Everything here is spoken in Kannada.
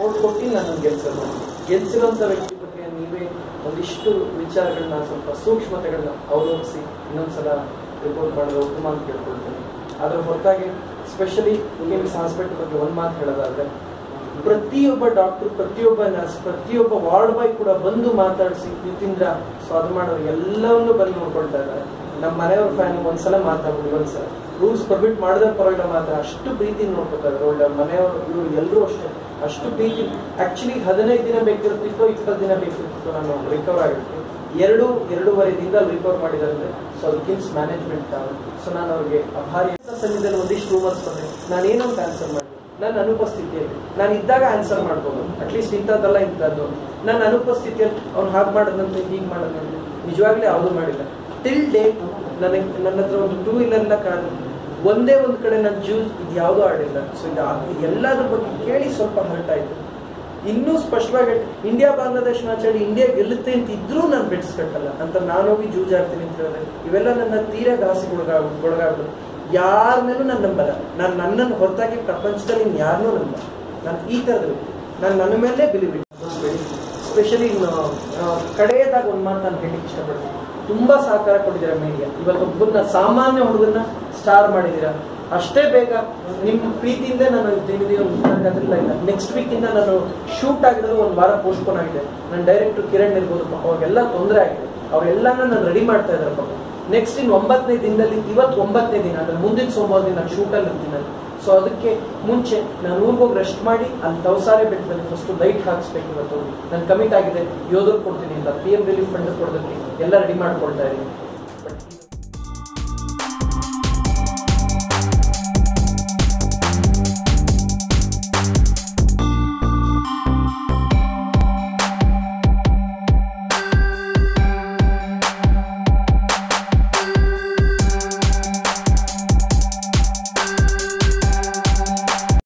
ಓಟ್ ಕೊಟ್ಟು ನಾನು ಗೆಲ್ಸಿರೋಂಥ ವ್ಯಕ್ತಿ ಬಗ್ಗೆ ನೀವೇ ಒಂದಿಷ್ಟು ವಿಚಾರಗಳನ್ನ ಸ್ವಲ್ಪ ಸೂಕ್ಷ್ಮತೆಗಳನ್ನ ಅವಲೋಕಿಸಿ ಇನ್ನೊಂದ್ಸಲ ರಿಪೋರ್ಟ್ ಮಾಡೋದು ಉತ್ತಮ ಅಂತ ಕೇಳ್ಕೊಳ್ತೇನೆ. ಅದರ ಹೊರತಾಗಿ ಸ್ಪೆಷಲಿ ಕಿಮ್ಸ್ ಹಾಸ್ಪಿಟಲ್ ಬಗ್ಗೆ ಒಂದು ಮಾತು ಹೇಳೋದಾದ್ರೆ, ಪ್ರತಿಯೊಬ್ಬ ಡಾಕ್ಟರ್, ಪ್ರತಿಯೊಬ್ಬ ನರ್ಸ್, ಪ್ರತಿಯೊಬ್ಬ ವಾರ್ಡ್ ಬಾಯ್ ಕೂಡ ಬಂದು ಮಾತಾಡಿಸಿ ನಿತಿಂದ್ರ ಸ್ವಾದ ಮಾಡೋರು ಎಲ್ಲವನ್ನೂ ಬಂದು ನೋಡ್ಕೊಳ್ತಾ ಇದ್ದಾರೆ. ನಮ್ಮ ಮನೆಯವ್ರ ಫ್ಯಾನ್ ಒಂದ್ಸಲ ಮಾತಾಡ್ಬೋದು, ಒಂದ್ಸಲ ರೂಲ್ಸ್ ಪರ್ಮಿಟ್ ಮಾಡಿದ್ರೆ ಪರವಾಗಿಲ್ಲ ಮಾತ್ರ ಅಷ್ಟು ಪ್ರೀತಿ ನೋಡ್ಕೊತಾರೆ. ಒಳ್ಳೆ ಮನೆಯವರು ಇವರು ಎಲ್ಲರೂ ಅಷ್ಟೇ ಅಷ್ಟು ಪ್ರೀತಿ. ಆಕ್ಚುಲಿ 15 ದಿನ ಬೇಕಿರ್ತಿತ್ತು, 20 ದಿನ ಬೇಕಿರ್ತಿತ್ತು ನಾನು ರಿಕವರ್ ಆಗಿರ್ತೀನಿ. 2.5 ದಿನದಲ್ಲಿ ರಿಕವರ್ ಮಾಡಿದಾರೆ. ಸೊ ಅದು ಕಿಮ್ಸ್ ಮ್ಯಾನೇಜ್ಮೆಂಟ್. ಸೊ ನಾನು ಅವ್ರಿಗೆ ಆಭಾರಿ. ಸಮಯದಲ್ಲಿ ಒಂದಿಷ್ಟು ರೂಮರ್ಸ್ ಬಂದೆ, ನಾನೇನೋ ಅಂತ ಆನ್ಸರ್ ಮಾಡಿದೆ. ನನ್ನ ಅನುಪಸ್ಥಿತಿಯಲ್ಲಿ ನಾನು ಇದ್ದಾಗ ಆನ್ಸರ್ ಮಾಡ್ಬೋದು, ಅಟ್ಲೀಸ್ಟ್ ಇಂಥದ್ದಲ್ಲ ಇಂಥದ್ದು. ನನ್ನ ಅನುಪಸ್ಥಿತಿಯಲ್ಲಿ ಅವ್ನು ಹಾಗೆ ಮಾಡೋದಂತೆ ಹೀಗೆ ಮಾಡೋದಂತೆ ನಿಜವಾಗ್ಲೂ ಯಾವುದೂ ಮಾಡಿಲ್ಲ. ಟಿಲ್ ಡೇಟ್ ನನ್ನ ಹತ್ರ ಒಂದು 2 ವೀಲರ್ನ ಕಾಣು, ಒಂದೇ ಒಂದು ಕಡೆ ನನ್ನ ಜ್ಯೂಸ್ ಇದು ಯಾವುದೂ ಆಡಿಲ್ಲ. ಸೊ ಇದು ಎಲ್ಲದ್ರ ಬಗ್ಗೆ ಕೇಳಿ ಸ್ವಲ್ಪ ಹರ್ಟ್ ಆಯಿತು. ಇನ್ನೂ ಸ್ಪಷ್ಟವಾಗಿ ಇಂಡಿಯಾ ಬಾಂಗ್ಲಾದೇಶ್ ಮ್ಯಾಚ್ ಆಡಿ ಇಂಡಿಯಾ ಗೆಲ್ಲುತ್ತೆ ಅಂತ ಇದ್ರೂ ನಾನು ಬೆಟ್ಸ್ ಕಟ್ಟಲ್ಲ ಅಂತ ನಾನು ಹೋಗಿ ಜೂಜಾಡ್ತೀನಿ ಅಂತ ಹೇಳಿದ್ರೆ ಇವೆಲ್ಲ ನನ್ನ ತೀರಾ ಘಾಸಿಗೊಳಗಾಗ್ಬಿಟ್ಟು ಯಾರ ಮೇಲೂ ನಾನು ನಂಬಲ್ಲ. ನಾನು ನನ್ನನ್ನು ಹೊರತಾಗಿ ಪ್ರಪಂಚದಲ್ಲಿ ಇನ್ನು ಯಾರನ್ನೂ ನಂಬಲ್ಲ. ನಾನು ಈ ಥರದ ವ್ಯಕ್ತಿ. ನಾನು ನನ್ನ ಮೇಲೆ ಬಿಲಿವ್ ಇಟ್ಕೊಳ್ಬೇಡಿ. ಸ್ಪೆಷಲಿ ಕಡೆಯದಾಗ ಒಂದು ಮಾತು ನಾನು ಹೇಳಲಿಕ್ಕೆ ಇಷ್ಟಪಡ್ತೀನಿ. ತುಂಬಾ ಸಹಕಾರ ಕೊಟ್ಟಿದ್ದೀರಾ ಮೀಡಿಯಾ. ಇವತ್ತೊಬ್ಬರನ್ನ ಸಾಮಾನ್ಯ ಹುಡುಗನ್ನ ಸ್ಟಾರ್ ಮಾಡಿದ್ದೀರಾ. ಅಷ್ಟೇ ಬೇಗ ನಿಮ್ಮ ಪ್ರೀತಿಯಿಂದ ನಾನು ಅದರಿಂದ ಇಲ್ಲ. ನೆಕ್ಸ್ಟ್ ವೀಕಿಂದ ನಾನು ಶೂಟ್ ಆಗಿರೋದು 1 ವಾರ ಪೋಸ್ಟ್ಪೋನ್ ಆಗಿದೆ. ನನ್ನ ಡೈರೆಕ್ಟರ್ ಕಿರಣ್ ಇರ್ಬೋದು, ಅವಾಗೆಲ್ಲ ತೊಂದರೆ ಆಗಿದೆ. ಅವರೆಲ್ಲಾನ ನಾನು ರೆಡಿ ಮಾಡ್ತಾ ಇದ್ದಾರೆ ಪಾಪ. ನೆಕ್ಸ್ಟ್ ಇನ್ನು 9ನೇ ದಿನದಲ್ಲಿ, ಇವತ್ತು 9ನೇ ದಿನ ಅಂದ್ರೆ ಮುಂದಿನ ಸೋಮವಾರ ದಿನ ನಾನು ಶೂಟಲ್ಲಿ ಇರ್ತೀನಿ. ಸೊ ಅದಕ್ಕೆ ಮುಂಚೆ ನಾನು ಊರಿಗೆ ಹೋಗಿ ರೆಸ್ಟ್ ಮಾಡಿ ಅಲ್ಲಿ ತವಸಾರೆ ಬೆಟ್ಟದಲ್ಲಿ ಫಸ್ಟ್ ಲೈಟ್ ಹಾಕಿಸ್ಬೇಕು. ಇವತ್ತು ನಾನು ಕಮಿಟ್ ಆಗಿದೆ, ಯೋಧರು ಕೊಡ್ತೀನಿ ಅಂತ PM ರಿಲೀಫ್ ಫಂಡ್ ಕೊಡೋದಕ್ಕೆ ಎಲ್ಲ ರೆಡಿ ಮಾಡ್ಕೊಳ್ತಾ ಇದ್ದೀನಿ.